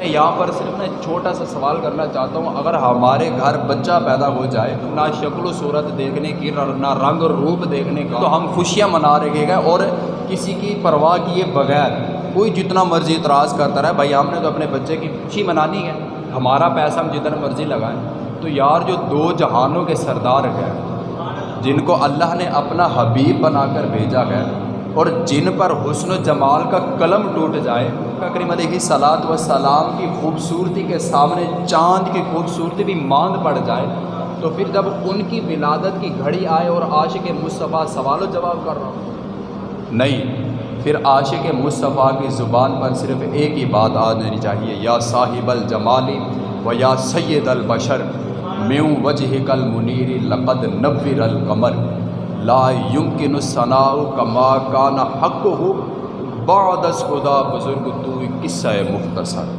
मैं यहाँ पर सिर्फ ना छोटा सा सवाल करना चाहता हूँ, अगर हमारे घर बच्चा पैदा हो जाए तो ना शक्ल सूरत देखने की ना रंग रूप देखने का, तो हम खुशियाँ मना रहे हैं और किसी की परवाह किए बगैर कोई जितना मर्जी इतराज़ करता रहे। भाई हमने तो अपने बच्चे की खुशी मनानी है, हमारा पैसा हम जितना मर्जी लगाएं। तो यार जो दो जहानों के सरदार हैं, जिनको अल्लाह ने अपना हबीब बनाकर भेजा है और जिन पर हुस्न जमाल का कलम टूट जाए, करीम अलैहिस्सलात व सलाम की खूबसूरती के सामने चाँद की खूबसूरती भी मांद पड़ जाए, तो फिर जब उनकी विलादत की घड़ी आए और आशिक मुस्तफ़ा सवाल जवाब कर रहा हो, नहीं, फिर आशिक मुस्तफ़ा की ज़ुबान पर सिर्फ़ एक ही बात आ जानी चाहिए, या साहिबल जमाली व या सैयदल बशर म्यू वजहिकल मुनीरी लक़द नव्विरल कमर ला युमकिनु सनाउ कमा काना हक़्क़ुहु बादस खुदा बुज़ुर्ग तू किस्सा मुख्तसर।